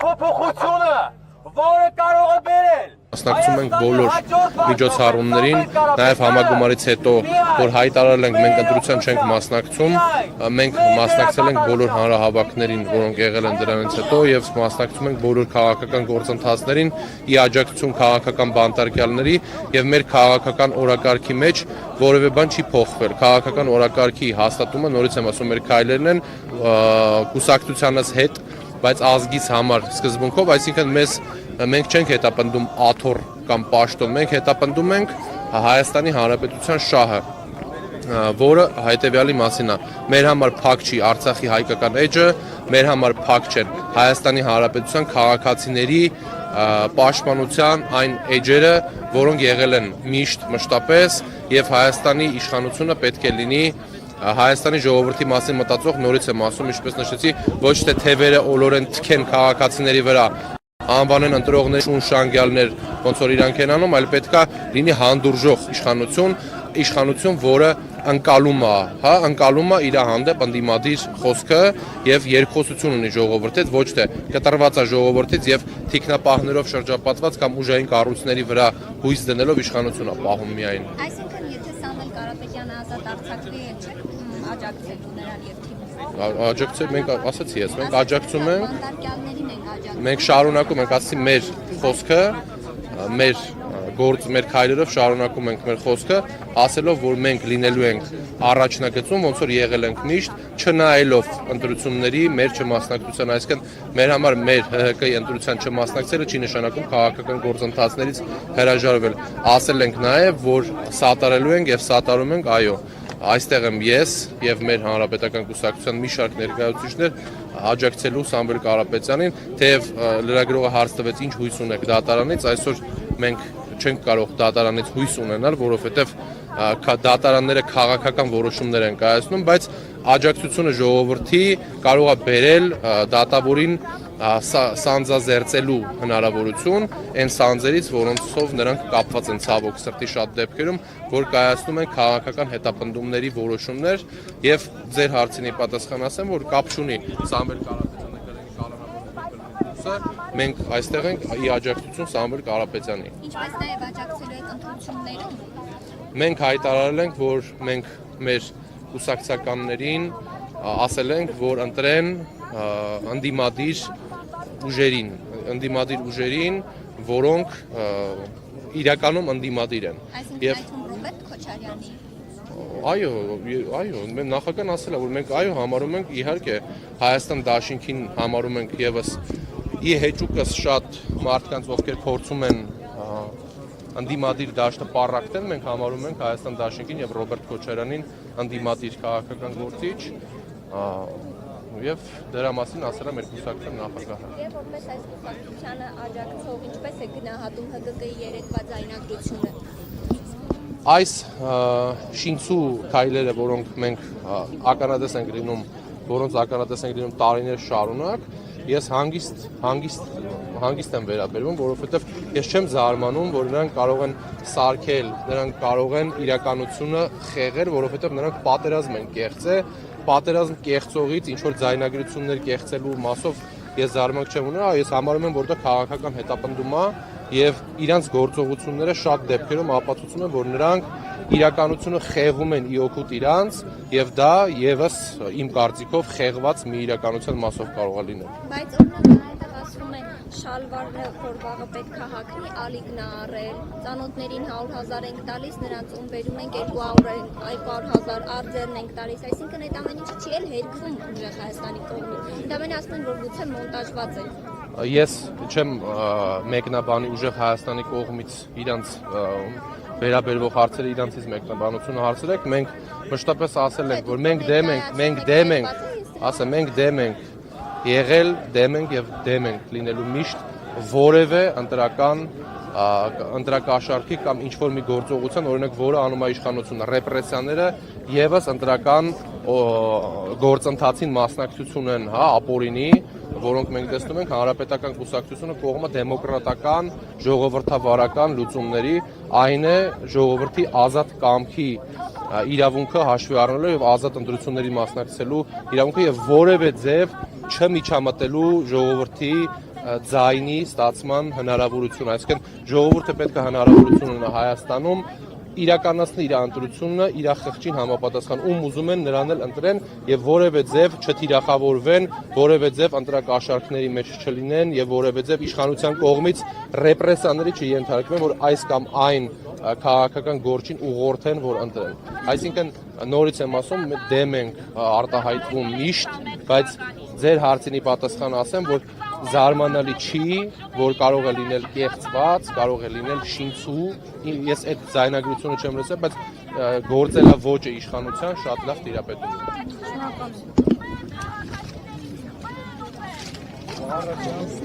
փոփոխությունը, որը կարող է բերել Մասնակցում ենք բոլոր միջոցառումներին, նաև համագումարից հետո, որ հայտարարել ենք, մենք ընտրության չենք մասնակցում, մենք մասնակցել ենք բոլոր հանրահավաքներին, որոնք եղել են դրանից հետո, եւ մասնակցում ենք բոլոր քաղաքական գործընթացներին, ի աջակցություն քաղաքական բանտարկյալների եւ մեր քաղաքական օրակարգի մեջ որևէ բան չի փոխվել։ Քաղաքական օրակարգի հաստատումը, նորից եմ ասում, մեր քայլերն են կուսակցությանս հետ, բայց ազգից համար սկզբունքով, այսինքն մենք չենք հետապնդում աթոռ կամ պաշտոն, մենք հետապնդում ենք Հայաստանի Հանրապետության շահը, որը հետևյալի մասին է, մեր համար փակ չի Արցախի հայկական էջը, մեր համար փակ չեն Հայաստանի Հանրապետության քաղաքացիների պաշտպանության այն էջերը, որոնք եղել են միշտ մշտապես եւ Հայաստանի իշխանությունը պետք է լինի Հայաստանի ժողովրդի մասին մտածող, նորից եմ ասում, ինչպես նշեցի, ոչ թե թևերը օլորեն թքեն քաղաքացիների վրա, անվանեն ընտրողներ, շունշանգյալներ, ոնց որ իրանք են անում, այլ պետքա լինի հանդուրժող իշխանություն, որը ընկալում է իր հանդեպ ընդդիմադիր խոսքը եւ երկխոսություն ունի ժողովրդի հետ, ոչ թե կտրված է ժողովրդից եւ թիկնապահներով շրջապատված կամ ուժային կառույցների վրա հույս դնելով իշխանություն է պահում միայն։ Այսինքն, եթե Սամվել Կարապետյանը ազատ արձակվի, չեք աջակցելու նրան եւ թիմին։ Աջակցել մենք ասացի ես, մենք աջակցում ենք, Բանտարկյալներին ենք աջակցում։ մենք շարունակում ենք, ասացի մեր խոսքը, մեր քայլերով շարունակում ենք մեր խոսքը, ասելով, որ մենք լինելու ենք առաջնագծում, ոնց որ եղել ենք միշտ, չնայելով ընտրությունների մեր չմասնակցության, այսինքն մեր համար մեր ՀՀԿ-ի ընտրության չմասնակցելը չի նշանակում քաղաքական գործընթացներից հրաժարվել։ Ասել ենք նաև, որ սատարելու ենք եւ սատարում ենք, այո, այստեղ եմ ես եւ մեր հանրապետական կուսակցության մի շարք ներկայացուցիչներ աջակցելու Սամվել Կարապետյանին, թեև լրագրողը հարց տվեց ինչ հույս ունեք դատարանից, այսօր մենք չենք կարող դատարանից հույս ունենալ, որովհետեւ դատարանները քաղաքական որոշումներ են կայացնում, բայց աջակցությունը ժողովրդի կարող է բերել դատավորին սանձազերծելու հնարավորություն այն սանձերից, որոնցով նրանք կապված են ցավոք սրտի շատ դեպքերում, որ կայացնում են քաղաքական հետապնդումների որոշումներ եւ ձեր հարցին պատասխան ասեմ, որ կապ չունի Սամվել Կարապետյանը կրենի կառավարությունը, մենք այստեղ ենք ի աջակցություն Սամվել Կարապետյանի։ Ինչպես նաև աջակցելու եք ընտրություններում։ Մենք հայտարարել ենք, որ մենք մեր կուսակցականներին ասել ենք, որ ընտրեն ընդդիմադիր ուժերին, որոնք իրականում ընդդիմադիր են։ Այսինքն Ռոբերտ Քոչարյանի։ Այո, նախագահն ասել է, որ մենք այո համարում ենք, իհարկե Հայաստան դաշինքին համարում ենք եւս ի հեճուկս շատ մարդկանց, ովքեր փորձում են ընդդիմադիր դաշտը պառակտել, մենք համարում ենք Հայաստան դաշինքին եւ Ռոբերտ Քոչարյանին ընդդիմադիր քաղաքական գործիչ եւ դրա մասին ասել է մեր կուսակցության նախագահը։ Եվ որպես այս կուսակցությանը աջակցող, ինչպես է գնահատում ՀԳԿ-ի երեկվա ձայնագրությունը։ Այս շինցու քայլերը, որոնք մենք ականատես ենք լինում տարիներ շարունակ, ես հանգիստ եմ վերաբերվում, որովհետև ես չեմ զարմանում, որ նրանք կարող են սարքել, նրանք կարող են իրականությունը խեղել, որովհետև նրանք պատերազմ են կեղծել, պատերազմ կեղծողից ինչ որ ձայնագրություններ կեղծելու մասով ես զարմանք չեմ ունենա, ես համարում եմ, որ դա քաղաքական հետապնդում է եւ իրանց գործողությունները շատ դեպքերում ապացուցում են, որ նրանք իրականությունը խեղում են ի օգուտ իրանց եւ դա եւս իմ կարծիքով խեղված մի իրականության մասով կարող է լինել։ Բայց օրինակ ասում են շալվարը, որ վաղը պետք է հագնի, ալիքն է առել, ծանոթներին 100,000 ենք տալիս, նրանց ում բերում ենք 200,000 արձերն ենք տալիս, այսինքն այդ ամեն ինչը չի էլ հերկվում ուժեղ Հայաստանի կողմից։ Դա մեն ասում են, որ գուցե մոնտաժված է։ Ես չեմ մեկնաբանի ուժեղ Հայաստանի կողմից իրանց վերաբերվող հարցերը իրանցից մեկնաբանությունը հարցրեք, մենք մշտապես ասել ենք, որ մենք դեմ ենք եղել, դեմ ենք եւ դեմ ենք լինելու միշտ որևէ ընտրակաշարքի կամ ինչ որ մի գործողության, օրինակ որը անում է իշխանությունը, ռեպրեսիաները եւս ընտրական գործընթացին մասնակցություն են, ապօրինի, որոնք մենք տեսնում ենք հանրապետական կուսակցությունը կողմը դեմոկրատական, ժողովրդավարական լուծումների, այն է ժողովրդի ազատ կամքի իրավունքը հաշվի առնելու եւ ազատ ընտրությունների մասնակցելու իրավունքը եւ որևէ ձև չմիջամտելու ժողովրդի ձայնի ստացման հնարավորություն, այսինքն ժողովուրդը պետք է հնարավորություն ունենա Հայաստանում իրականացնել իր ընտրությունը իր խղճին համապատասխան ում ուզում են նրան էլ ընտրեն եւ որևէ ձև չթիրախավորվեն, որևէ ձև ընտրակաշառքների մեջ չլինեն եւ որևէ ձև իշխանության կողմից ռեպրեսիաների չենթարկվեն, որ այս կամ այն քաղաքական գործին ուղղորդեն, որ ընտրեն։ Այսինքն նորից եմ ասում, դեմ ենք արտահայտվում միշտ, բայց ձեր հարցինի պատասխան ասեմ, որ զարմանալի չի, որ կարող է լինել կեղծված, կարող է լինել շինցու, ես այդ ձայնագրությունը չեմ լսել, բայց գործելա ոճը իշխանության շատ լավ տիրապետում է։ Շնորհակալություն։